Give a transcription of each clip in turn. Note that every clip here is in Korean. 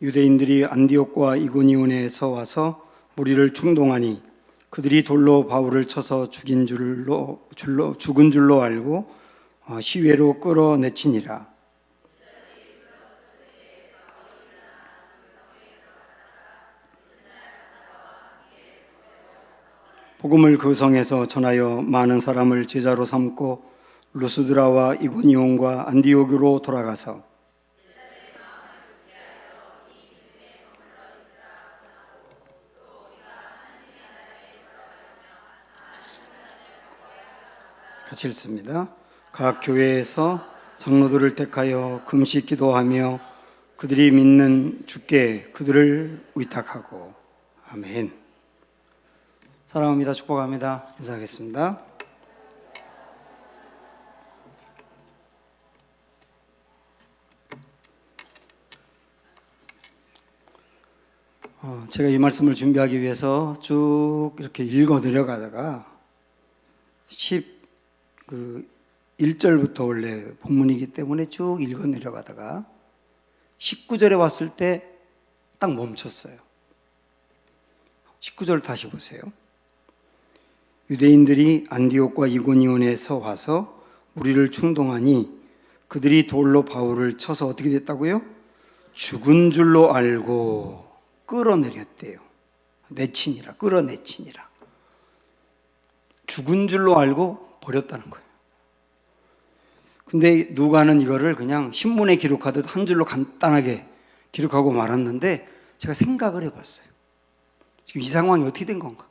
유대인들이 안디옥과 이고니온에서 와서 무리를 충동하니 그들이 돌로 바울을 쳐서 죽은 줄로 알고 시외로 끌어내치니라. 복음을 그 성에서 전하여 많은 사람을 제자로 삼고 루스드라와 이고니온과 안디옥으로 돌아가서 같이 읽습니다. 각 교회에서 장로들을 택하여 금식 기도하며 그들이 믿는 주께 그들을 의탁하고. 아멘. 사랑합니다. 축복합니다. 인사하겠습니다. 제가 이 말씀을 준비하기 위해서 쭉 이렇게 읽어 내려가다가 1절부터 원래 본문이기 때문에 쭉 읽어 내려가다가 19절에 왔을 때 딱 멈췄어요. 19절 다시 보세요. 유대인들이 안디옥과 이고니온에서 와서 무리를 충동하니 그들이 돌로 바울을 쳐서 어떻게 됐다고요? 죽은 줄로 알고 끌어내렸대요. 내치니라, 끌어내치니라. 죽은 줄로 알고 버렸다는 거예요. 근데 누가는 이거를 그냥 신문에 기록하듯 한 줄로 간단하게 기록하고 말았는데 제가 생각을 해봤어요. 지금 이 상황이 어떻게 된 건가?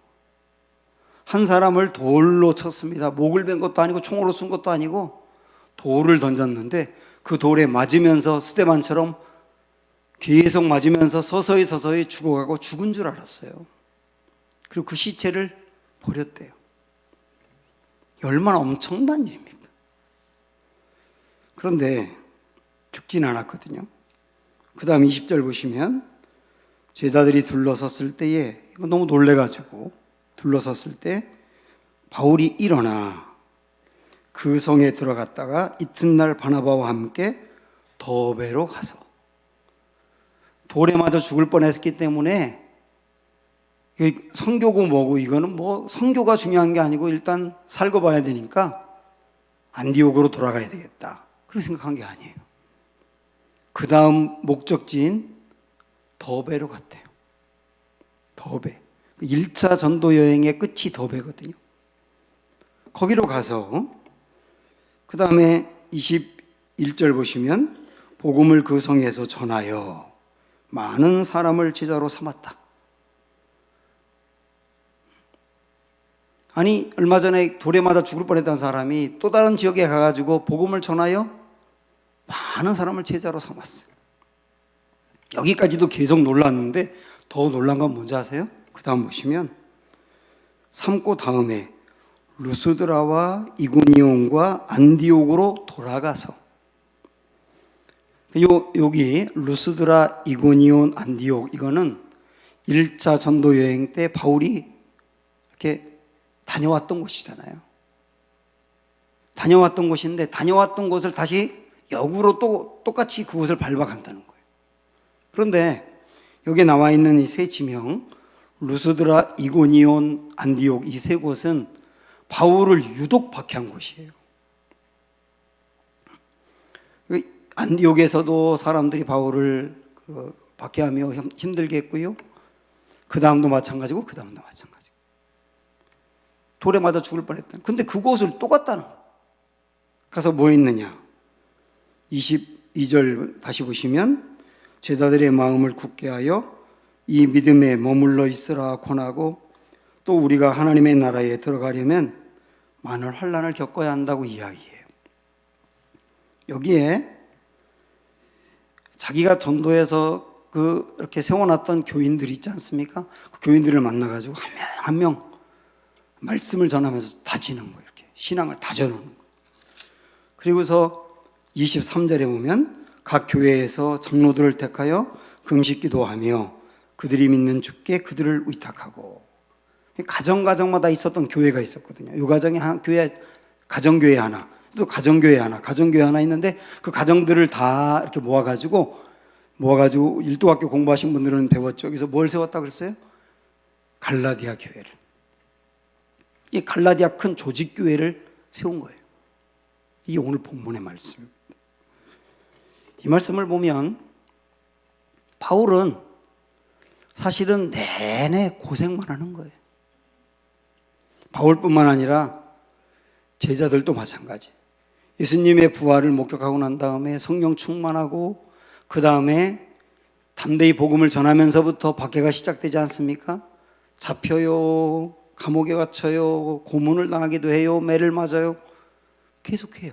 한 사람을 돌로 쳤습니다. 목을 벤 것도 아니고 총으로 쏜 것도 아니고 돌을 던졌는데 그 돌에 맞으면서 스데반처럼 계속 맞으면서 서서히 죽어가고 죽은 줄 알았어요. 그리고 그 시체를 버렸대요. 얼마나 엄청난 일입니까? 그런데 죽진 않았거든요. 그 다음 20절 보시면 제자들이 둘러섰을 때에 너무 놀래가지고 둘러섰을 때 바울이 일어나 그 성에 들어갔다가 이튿날 바나바와 함께 더베로 가서 돌에 맞아 죽을 뻔했기 때문에 선교고 뭐고 이거는 뭐 선교가 중요한 게 아니고 일단 살고 봐야 되니까 안디옥으로 돌아가야 되겠다. 그렇게 생각한 게 아니에요. 그 다음 목적지인 더베로 갔대요. 더베. 1차 전도 여행의 끝이 더베거든요. 거기로 가서 그 다음에 21절 보시면 복음을 그 성에서 전하여 많은 사람을 제자로 삼았다. 아니 얼마 전에 돌에 맞아 죽을 뻔했던 사람이 또 다른 지역에 가가지고 복음을 전하여 많은 사람을 제자로 삼았어요. 여기까지도 계속 놀랐는데 더 놀란 건 뭔지 아세요? 그 다음 보시면 삼고 다음에 루스드라와 이고니온과 안디옥으로 돌아가서 여기 루스드라, 이고니온, 안디옥 이거는 1차 전도 여행 때 바울이 이렇게 다녀왔던 곳이잖아요. 다녀왔던 곳인데 다녀왔던 곳을 다시 역으로 또 똑같이 그곳을 밟아간다는 거예요. 그런데 여기에 나와 있는 이 세 지명 루스드라, 이고니온, 안디옥 이 세 곳은 바울을 유독 박해한 곳이에요. 안디옥에서도 사람들이 바울을 박해하며 힘들게 했고요. 그 다음도 마찬가지고 그 다음도 마찬가지고 돌에 맞아 죽을 뻔했다. 근데 그곳을 또 갔다는 거예요. 가서 뭐 했느냐? 22절 다시 보시면 제자들의 마음을 굳게 하여 이 믿음에 머물러 있으라 권하고 또 우리가 하나님의 나라에 들어가려면 많은 환난을 겪어야 한다고 이야기해요. 여기에 자기가 전도해서 이렇게 세워놨던 교인들이 있지 않습니까? 그 교인들을 만나가지고 한 명 말씀을 전하면서 다지는 거예요. 이렇게 신앙을 다져놓는 거예요. 그리고서 23절에 보면 각 교회에서 장로들을 택하여 금식 기도하며 그들이 믿는 주께 그들을 의탁하고 가정마다 있었던 교회가 있었거든요. 이 가정에 가정교회 하나, 또 가정교회 하나 있는데 그 가정들을 다 이렇게 모아가지고 모아가지고 일도학교 공부하신 분들은 배웠죠. 여기서 뭘 세웠다고 그랬어요? 갈라디아 교회를. 이 갈라디아 큰 조직교회를 세운 거예요. 이게 오늘 본문의 말씀입니다. 이 말씀을 보면 바울은 사실은 내내 고생만 하는 거예요. 바울뿐만 아니라 제자들도 마찬가지. 예수님의 부활을 목격하고 난 다음에 성령 충만하고 그 다음에 담대히 복음을 전하면서부터 박해가 시작되지 않습니까? 잡혀요, 감옥에 갇혀요, 고문을 당하기도 해요, 매를 맞아요. 계속해요.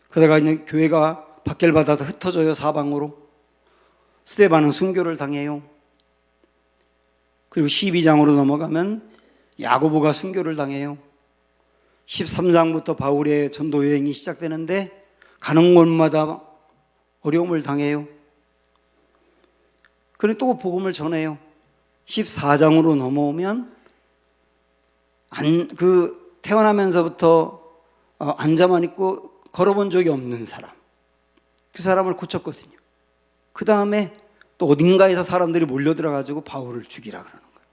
그러다가 이제 교회가 박해를 받아서 흩어져요, 사방으로. 스데반은 순교를 당해요. 그리고 12장으로 넘어가면 야고보가 순교를 당해요. 13장부터 바울의 전도 여행이 시작되는데 가는 곳마다 어려움을 당해요. 그리고 또 복음을 전해요. 14장으로 넘어오면 태어나면서부터 앉아만 있고 걸어본 적이 없는 사람, 그 사람을 고쳤거든요. 그 다음에 또 어딘가에서 사람들이 몰려들어가지고 바울을 죽이라 그러는 거예요.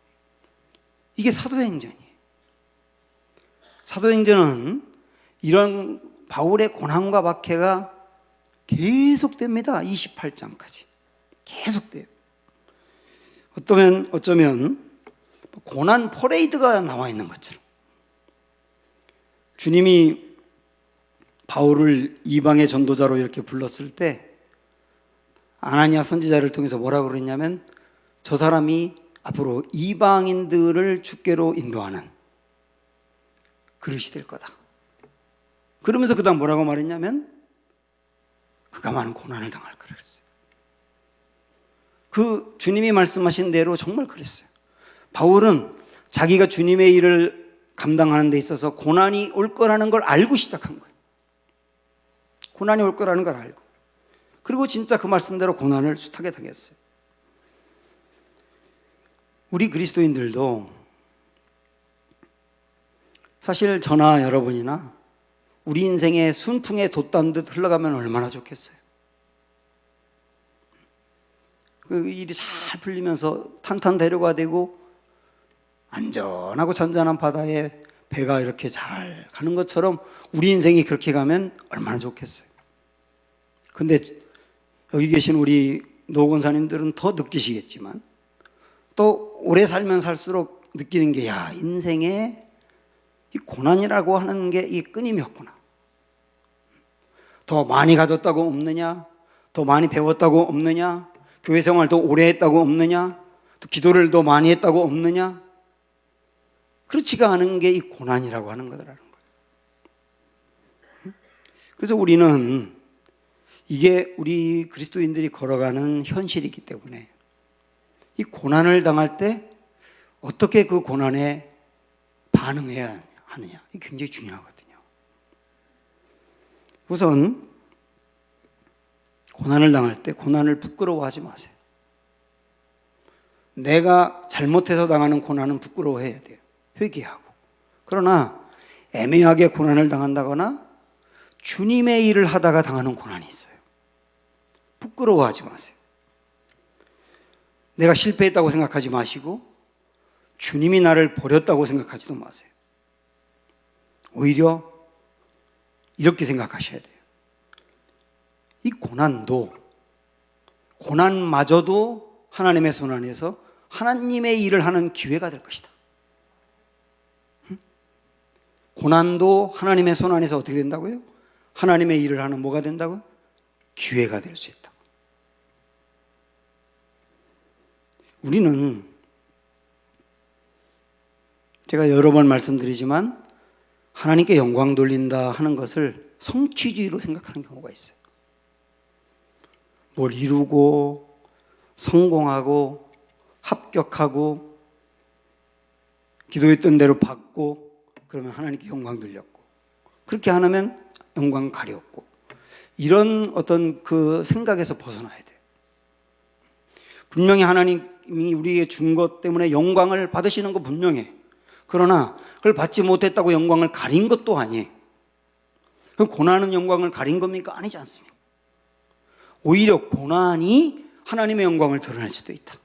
이게 사도행전이에요. 사도행전은 이런 바울의 고난과 박해가 계속됩니다. 28장까지 계속돼요. 어쩌면 고난 퍼레이드가 나와 있는 것처럼 주님이 바울을 이방의 전도자로 이렇게 불렀을 때 아나니아 선지자를 통해서 뭐라고 그랬냐면 저 사람이 앞으로 이방인들을 주께로 인도하는 그릇이 될 거다. 그러면서 그 다음 뭐라고 말했냐면 그가 많은 고난을 당할 거라 그랬어요. 그 주님이 말씀하신 대로 정말 그랬어요. 바울은 자기가 주님의 일을 감당하는 데 있어서 고난이 올 거라는 걸 알고 시작한 거예요. 고난이 올 거라는 걸 알고. 그리고 진짜 그 말씀대로 고난을 숱하게 당했어요. 우리 그리스도인들도 사실 저나 여러분이나 우리 인생에 순풍에 돛단 듯 흘러가면 얼마나 좋겠어요. 그 일이 잘 풀리면서 탄탄대로가 되고 안전하고 잔잔한 바다에 배가 이렇게 잘 가는 것처럼 우리 인생이 그렇게 가면 얼마나 좋겠어요. 근데 여기 계신 우리 노건사님들은 더 느끼시겠지만 또 오래 살면 살수록 느끼는 게 야, 인생에 이 고난이라고 하는 게 이 끊임이 없구나. 더 많이 가졌다고 없느냐? 더 많이 배웠다고 없느냐? 교회 생활 더 오래 했다고 없느냐? 또 기도를 더 많이 했다고 없느냐? 그렇지가 않은 게 이 고난이라고 하는 거더라는 거예요. 그래서 우리는 이게 우리 그리스도인들이 걸어가는 현실이기 때문에 이 고난을 당할 때 어떻게 그 고난에 반응해야 하느냐, 이게 굉장히 중요하거든요. 우선 고난을 당할 때 고난을 부끄러워하지 마세요. 내가 잘못해서 당하는 고난은 부끄러워해야 돼요. 회개하고. 그러나 애매하게 고난을 당한다거나 주님의 일을 하다가 당하는 고난이 있어요. 부끄러워하지 마세요. 내가 실패했다고 생각하지 마시고 주님이 나를 버렸다고 생각하지도 마세요. 오히려 이렇게 생각하셔야 돼요. 이 고난마저도 하나님의 손 안에서 하나님의 일을 하는 기회가 될 것이다. 고난도 하나님의 손 안에서 어떻게 된다고요? 하나님의 일을 하는 뭐가 된다고요? 기회가 될 수 있다. 우리는 제가 여러 번 말씀드리지만 하나님께 영광 돌린다 하는 것을 성취주의로 생각하는 경우가 있어요. 뭘 이루고 성공하고 합격하고 기도했던 대로 받고 그러면 하나님께 영광 돌렸고 그렇게 안 하면 영광 가렸고 이런 어떤 그 생각에서 벗어나야 돼요. 분명히 하나님이 우리에게 준 것 때문에 영광을 받으시는 거 분명해. 그러나 그걸 받지 못했다고 영광을 가린 것도 아니에요. 그럼 고난은 영광을 가린 겁니까? 아니지 않습니까? 오히려 고난이 하나님의 영광을 드러낼 수도 있다.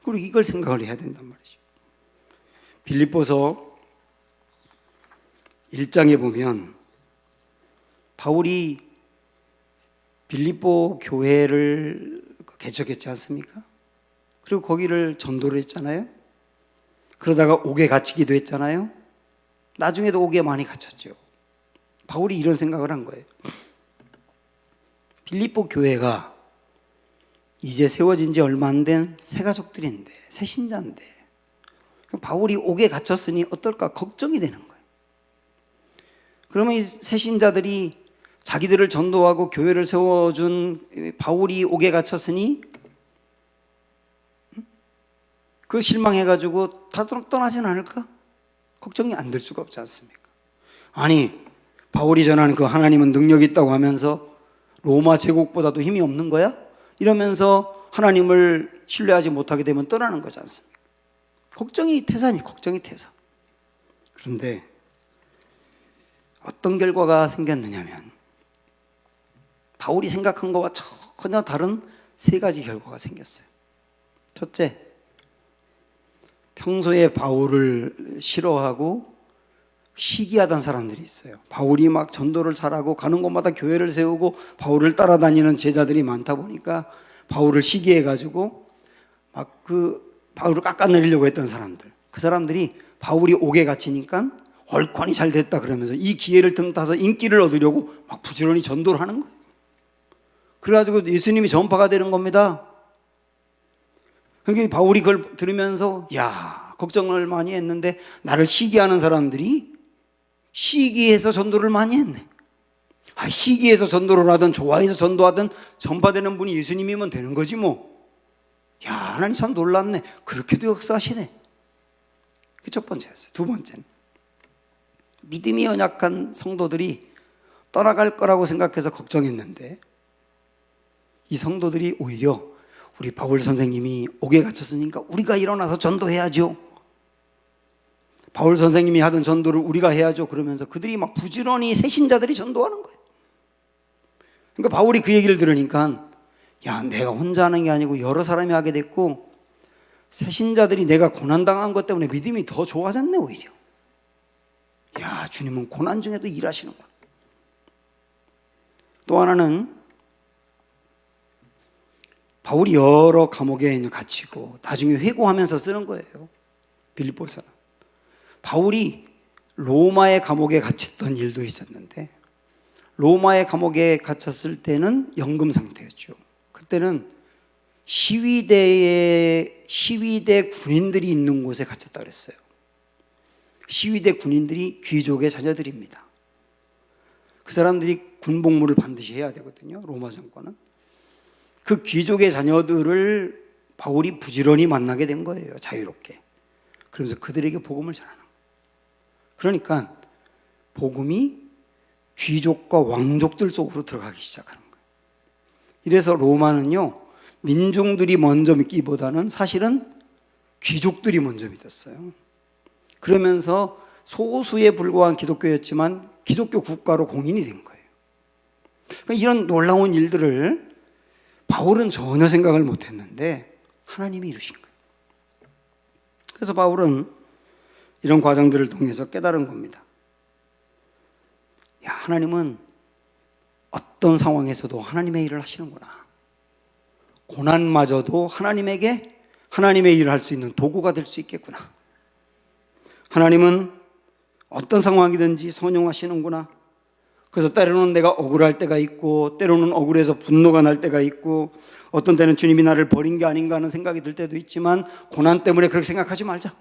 그리고 이걸 생각을 해야 된단 말이죠. 빌립보서 1장에 보면 바울이 빌립보 교회를 개척했지 않습니까? 그리고 거기를 전도를 했잖아요. 그러다가 옥에 갇히기도 했잖아요. 나중에도 옥에 많이 갇혔죠. 바울이 이런 생각을 한 거예요. 빌립보 교회가 이제 세워진 지 얼마 안 된 새 가족들인데, 새 신자인데 바울이 옥에 갇혔으니 어떨까 걱정이 되는 거예요. 그러면 이 새 신자들이 자기들을 전도하고 교회를 세워준 바울이 옥에 갇혔으니 그 실망해가지고 다 떠나진 않을까? 걱정이 안 될 수가 없지 않습니까? 아니, 바울이 전하는 그 하나님은 능력이 있다고 하면서 로마 제국보다도 힘이 없는 거야? 이러면서 하나님을 신뢰하지 못하게 되면 떠나는 거지 않습니까? 걱정이 태산이 걱정이 태산. 그런데 어떤 결과가 생겼느냐면 바울이 생각한 것과 전혀 다른 세 가지 결과가 생겼어요. 첫째, 평소에 바울을 싫어하고 시기하던 사람들이 있어요. 바울이 막 전도를 잘하고 가는 곳마다 교회를 세우고 바울을 따라다니는 제자들이 많다 보니까 바울을 시기해가지고 막 그 바울을 깎아내리려고 했던 사람들, 그 사람들이 바울이 옥에 갇히니까 얼큰이 잘 됐다 그러면서 이 기회를 틈타서 인기를 얻으려고 막 부지런히 전도를 하는 거예요. 그래가지고 예수님이 전파가 되는 겁니다. 그러니까 바울이 그걸 들으면서 야, 걱정을 많이 했는데 나를 시기하는 사람들이 시기해서 전도를 많이 했네. 시기해서 전도를 하든 좋아해서 전도하든 전파되는 분이 예수님이면 되는 거지 뭐. 야, 하나님 참 놀랍네. 그렇게도 역사하시네. 그 첫 번째였어요. 두 번째는 믿음이 연약한 성도들이 떠나갈 거라고 생각해서 걱정했는데 이 성도들이 오히려 우리 바울 선생님이 옥에 갇혔으니까 우리가 일어나서 전도해야죠. 바울 선생님이 하던 전도를 우리가 해야죠. 그러면서 그들이 막 부지런히 새신자들이 전도하는 거예요. 그러니까 바울이 그 얘기를 들으니까 야, 내가 혼자 하는 게 아니고 여러 사람이 하게 됐고 새신자들이 내가 고난당한 것 때문에 믿음이 더 좋아졌네 오히려. 야, 주님은 고난 중에도 일하시는구나. 또 하나는 바울이 여러 감옥에 갇히고 나중에 회고하면서 쓰는 거예요. 빌립보서는. 바울이 로마의 감옥에 갇혔던 일도 있었는데 로마의 감옥에 갇혔을 때는 연금 상태였죠. 그때는 시위대 군인들이 있는 곳에 갇혔다 그랬어요. 시위대 군인들이 귀족의 자녀들입니다. 그 사람들이 군복무를 반드시 해야 되거든요. 로마 정권은. 그 귀족의 자녀들을 바울이 부지런히 만나게 된 거예요. 자유롭게. 그러면서 그들에게 복음을 전하는 거예요. 그러니까 복음이 귀족과 왕족들 속으로 들어가기 시작하는 거예요. 이래서 로마는요, 민중들이 먼저 믿기보다는 사실은 귀족들이 먼저 믿었어요. 그러면서 소수에 불과한 기독교였지만 기독교 국가로 공인이 된 거예요. 그러니까 이런 놀라운 일들을 바울은 전혀 생각을 못했는데 하나님이 이루신 거예요. 그래서 바울은 이런 과정들을 통해서 깨달은 겁니다. 야, 하나님은 어떤 상황에서도 하나님의 일을 하시는구나. 고난마저도 하나님에게 하나님의 일을 할 수 있는 도구가 될 수 있겠구나. 하나님은 어떤 상황이든지 선용하시는구나. 그래서 때로는 내가 억울할 때가 있고 때로는 억울해서 분노가 날 때가 있고 어떤 때는 주님이 나를 버린 게 아닌가 하는 생각이 들 때도 있지만 고난 때문에 그렇게 생각하지 말자.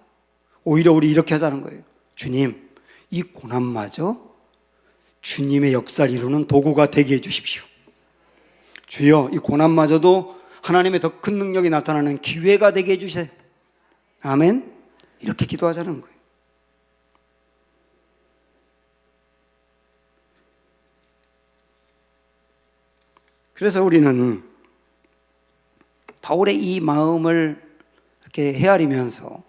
오히려 우리 이렇게 하자는 거예요. 주님, 이 고난마저 주님의 역사를 이루는 도구가 되게 해주십시오. 주여, 이 고난마저도 하나님의 더 큰 능력이 나타나는 기회가 되게 해주세요. 아멘. 이렇게 기도하자는 거예요. 그래서 우리는 바울의 이 마음을 이렇게 헤아리면서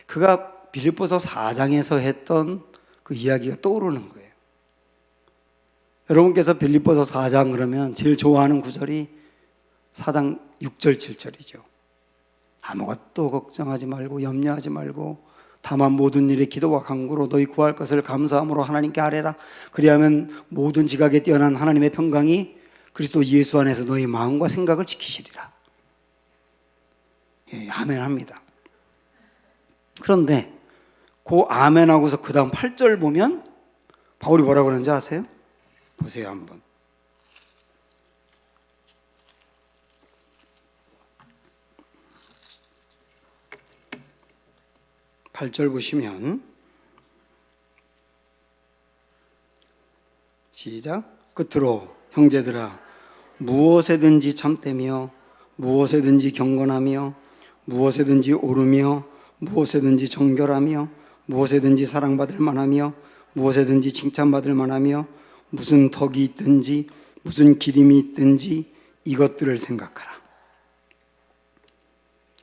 그가 빌립보서 4장에서 했던 그 이야기가 떠오르는 거예요. 여러분께서 빌립보서 4장 그러면 제일 좋아하는 구절이 4장 6절 7절이죠. 아무것도 걱정하지 말고 염려하지 말고 다만 모든 일에 기도와 간구로 너희 구할 것을 감사함으로 하나님께 아뢰라. 그리하면 모든 지각에 뛰어난 하나님의 평강이 그리스도 예수 안에서 너희 마음과 생각을 지키시리라. 예, 아멘합니다. 그런데 그 아멘하고서 그 다음 8절 보면 바울이 뭐라고 그러는지 아세요? 보세요 한번. 8절 보시면 시작. 끝으로 형제들아 무엇에든지 참되며 무엇에든지 경건하며 무엇에든지 오르며 무엇에든지 정결하며 무엇에든지 사랑받을 만하며 무엇에든지 칭찬받을 만하며 무슨 덕이 있든지 무슨 기림이 있든지 이것들을 생각하라.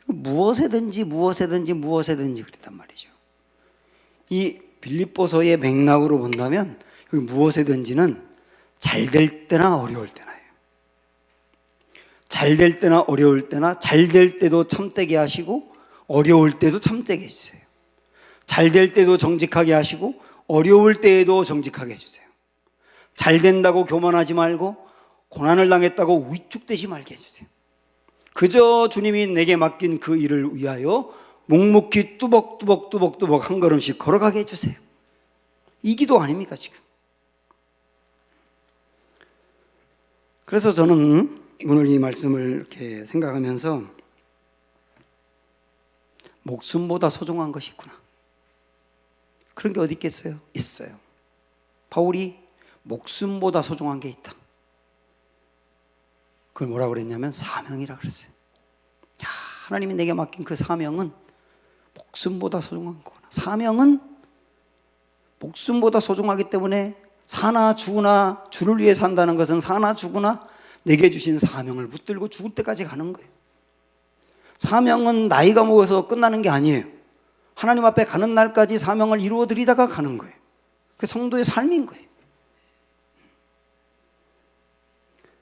무엇에든지 그랬단 말이죠. 이 빌립보서의 맥락으로 본다면 무엇에든지는 잘 될 때나 어려울 때나예요. 잘 될 때나 어려울 때나 잘 될 때도 참되게 하시고 어려울 때도 참되게 해주세요. 잘 될 때도 정직하게 하시고 어려울 때에도 정직하게 해주세요. 잘 된다고 교만하지 말고 고난을 당했다고 위축되지 말게 해주세요. 그저 주님이 내게 맡긴 그 일을 위하여 묵묵히 뚜벅뚜벅 한 걸음씩 걸어가게 해주세요. 이 기도 아닙니까 지금? 그래서 저는 오늘 이 말씀을 이렇게 생각하면서 목숨보다 소중한 것이 있구나. 그런 게 어디 있겠어요? 있어요. 바울이 목숨보다 소중한 게 있다. 그걸 뭐라고 그랬냐면 사명이라 그랬어요. 야, 하나님이 내게 맡긴 그 사명은 목숨보다 소중한 거구나. 사명은 목숨보다 소중하기 때문에 사나 죽으나 주를 위해 산다는 것은 사나 죽으나 내게 주신 사명을 붙들고 죽을 때까지 가는 거예요. 사명은 나이가 먹어서 끝나는 게 아니에요. 하나님 앞에 가는 날까지 사명을 이루어 드리다가 가는 거예요. 그게 성도의 삶인 거예요.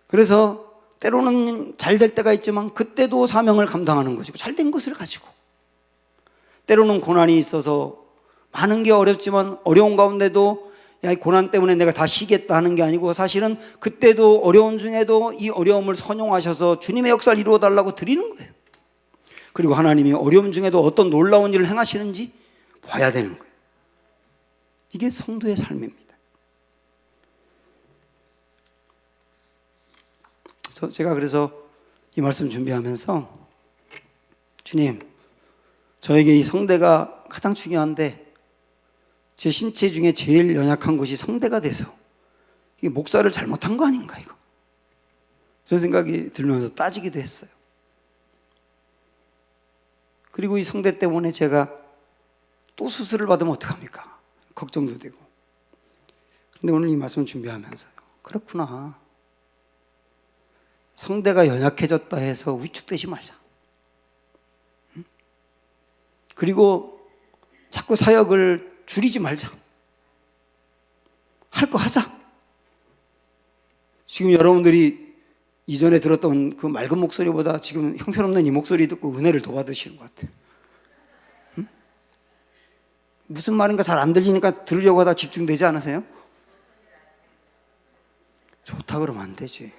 그래서 때로는 잘 될 때가 있지만 그때도 사명을 감당하는 것이고 잘 된 것을 가지고, 때로는 고난이 있어서 많은 게 어렵지만 어려운 가운데도 야, 이 고난 때문에 내가 다 쉬겠다 하는 게 아니고 사실은 그때도 어려운 중에도 이 어려움을 선용하셔서 주님의 역사를 이루어 달라고 드리는 거예요. 그리고 하나님이 어려움 중에도 어떤 놀라운 일을 행하시는지 봐야 되는 거예요. 이게 성도의 삶입니다. 제가 그래서 이 말씀 준비하면서 주님, 저에게 이 성대가 가장 중요한데 제 신체 중에 제일 연약한 곳이 성대가 돼서 이게 목사를 잘못한 거 아닌가 이거, 그런 생각이 들면서 따지기도 했어요. 그리고 이 성대 때문에 제가 또 수술을 받으면 어떡합니까? 걱정도 되고. 그런데 오늘 이 말씀 준비하면서요, 그렇구나, 성대가 연약해졌다 해서 위축되지 말자. 그리고 자꾸 사역을 줄이지 말자. 할 거 하자. 지금 여러분들이 이전에 들었던 그 맑은 목소리보다 지금 형편없는 이 목소리 듣고 은혜를 더 받으시는 것 같아요. 응? 무슨 말인가 잘 안 들리니까 들으려고 하다 집중되지 않으세요? 좋다 그러면 안 되지.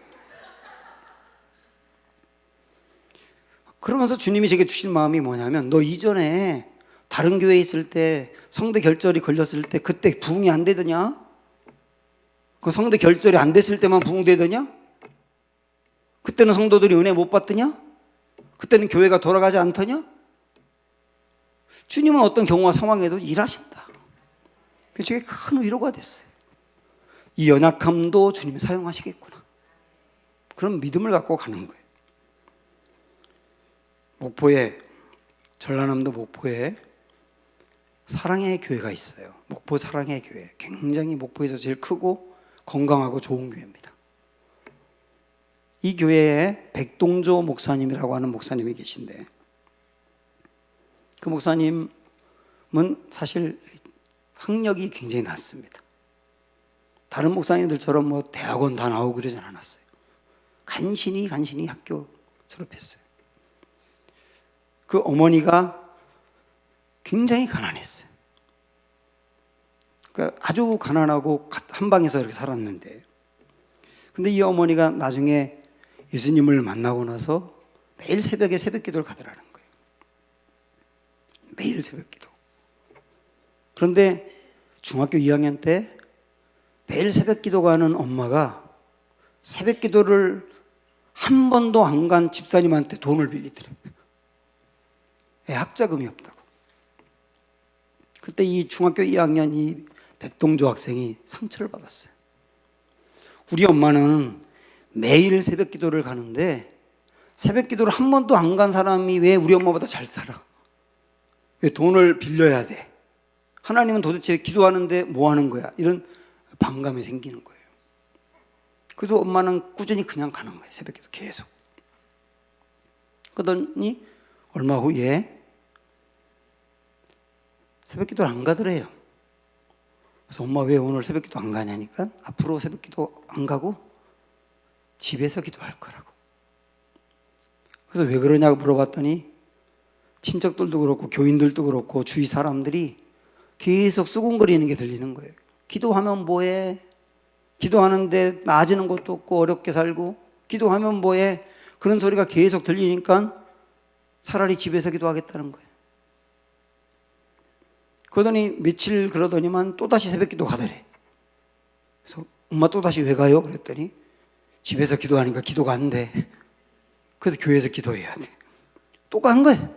그러면서 주님이 제게 주신 마음이 뭐냐면, 너 이전에 다른 교회에 있을 때 성대 결절이 걸렸을 때 그때 부흥이 안 되더냐? 그 성대 결절이 안 됐을 때만 부흥되더냐? 그때는 성도들이 은혜 못 받더냐? 그때는 교회가 돌아가지 않더냐? 주님은 어떤 경우와 상황에도 일하신다. 그게 제게 큰 위로가 됐어요. 이 연약함도 주님이 사용하시겠구나, 그런 믿음을 갖고 가는 거예요. 목포에, 전라남도 목포에 사랑의 교회가 있어요. 목포 사랑의 교회, 굉장히 목포에서 제일 크고 건강하고 좋은 교회입니다. 이 교회에 백동조 목사님이라고 하는 목사님이 계신데, 그 목사님은 사실 학력이 굉장히 낮습니다. 다른 목사님들처럼 뭐 대학원 다 나오고 그러진 않았어요. 간신히 학교 졸업했어요. 그 어머니가 굉장히 가난했어요. 그러니까 아주 가난하고 한 방에서 이렇게 살았는데, 근데 이 어머니가 나중에 예수님을 만나고 나서 매일 새벽에 새벽 기도를 가더라는 거예요. 매일 새벽 기도. 그런데 중학교 2학년 때 매일 새벽 기도 가는 엄마가 새벽 기도를 한 번도 안 간 집사님한테 돈을 빌리더래요. 학자금이 없다고. 그때 이 중학교 2학년 이 백동조 학생이 상처를 받았어요. 우리 엄마는 매일 새벽 기도를 가는데 새벽 기도를 한 번도 안 간 사람이 왜 우리 엄마보다 잘 살아? 왜 돈을 빌려야 돼? 하나님은 도대체 기도하는데 뭐 하는 거야? 이런 반감이 생기는 거예요. 그래서 엄마는 꾸준히 그냥 가는 거예요. 새벽 기도 계속. 그러더니 얼마 후에 새벽 기도를 안 가더래요. 그래서 엄마 왜 오늘 새벽 기도 안 가냐니까 앞으로 새벽 기도 안 가고 집에서 기도할 거라고. 그래서 왜 그러냐고 물어봤더니 친척들도 그렇고 교인들도 그렇고 주위 사람들이 계속 수군거리는 게 들리는 거예요. 기도하면 뭐해? 기도하는데 나아지는 것도 없고 어렵게 살고 기도하면 뭐해? 그런 소리가 계속 들리니까 차라리 집에서 기도하겠다는 거예요. 그러더니 며칠 그러더니만 또다시 새벽 기도 가더래. 그래서 엄마 또다시 왜 가요? 그랬더니 집에서 기도하니까 기도가 안 돼. 그래서 교회에서 기도해야 돼. 또 간 거예요.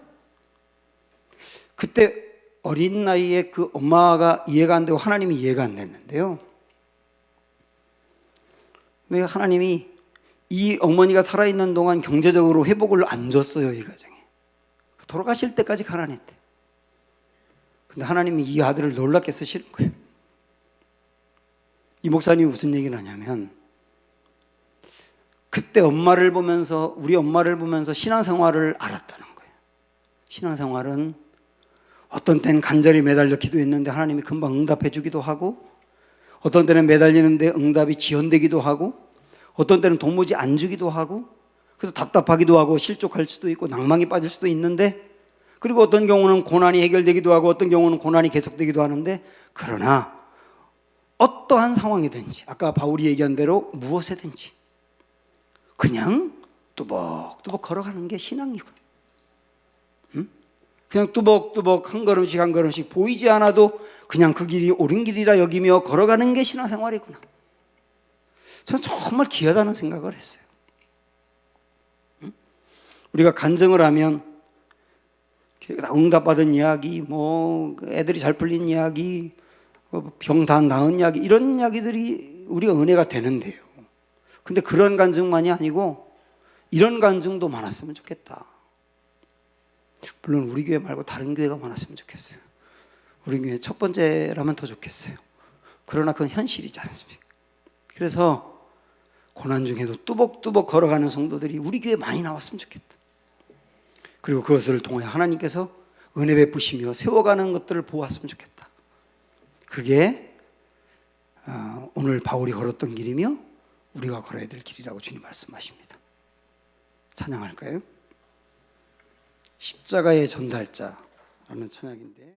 그때 어린 나이에 그 엄마가 이해가 안 되고 하나님이 이해가 안 됐는데요. 근데 하나님이 이 어머니가 살아있는 동안 경제적으로 회복을 안 줬어요, 이 가정에. 돌아가실 때까지 가난했대. 근데 하나님이 이 아들을 놀랍게 쓰시는 거예요. 이 목사님이 무슨 얘기를 하냐면 그때 엄마를 보면서 우리 엄마를 보면서 신앙생활을 알았다는 거예요. 신앙생활은 어떤 때는 간절히 매달려 기도했는데 하나님이 금방 응답해 주기도 하고 어떤 때는 매달리는데 응답이 지연되기도 하고 어떤 때는 도무지 안 주기도 하고 그래서 답답하기도 하고 실족할 수도 있고 낭망이 빠질 수도 있는데 그리고 어떤 경우는 고난이 해결되기도 하고 어떤 경우는 고난이 계속되기도 하는데 그러나 어떠한 상황이든지 아까 바울이 얘기한 대로 무엇이든지 그냥 뚜벅뚜벅 걸어가는 게 신앙이고 그냥 뚜벅뚜벅 한 걸음씩 한 걸음씩 보이지 않아도 그냥 그 길이 옳은 길이라 여기며 걸어가는 게 신앙생활이구나. 저는 정말 귀하다는 생각을 했어요. 우리가 간증을 하면 응답받은 이야기, 뭐 애들이 잘 풀린 이야기, 병 다 나은 이야기 이런 이야기들이 우리가 은혜가 되는데요. 근데 그런 간증만이 아니고 이런 간증도 많았으면 좋겠다. 물론 우리 교회 말고 다른 교회가 많았으면 좋겠어요. 우리 교회 첫 번째라면 더 좋겠어요. 그러나 그건 현실이지 않습니까? 그래서 고난 중에도 뚜벅뚜벅 걸어가는 성도들이 우리 교회에 많이 나왔으면 좋겠다. 그리고 그것을 통해 하나님께서 은혜 베푸시며 세워가는 것들을 보았으면 좋겠다. 그게 오늘 바울이 걸었던 길이며 우리가 걸어야 될 길이라고 주님 말씀하십니다. 찬양할까요? 십자가의 전달자라는 찬양인데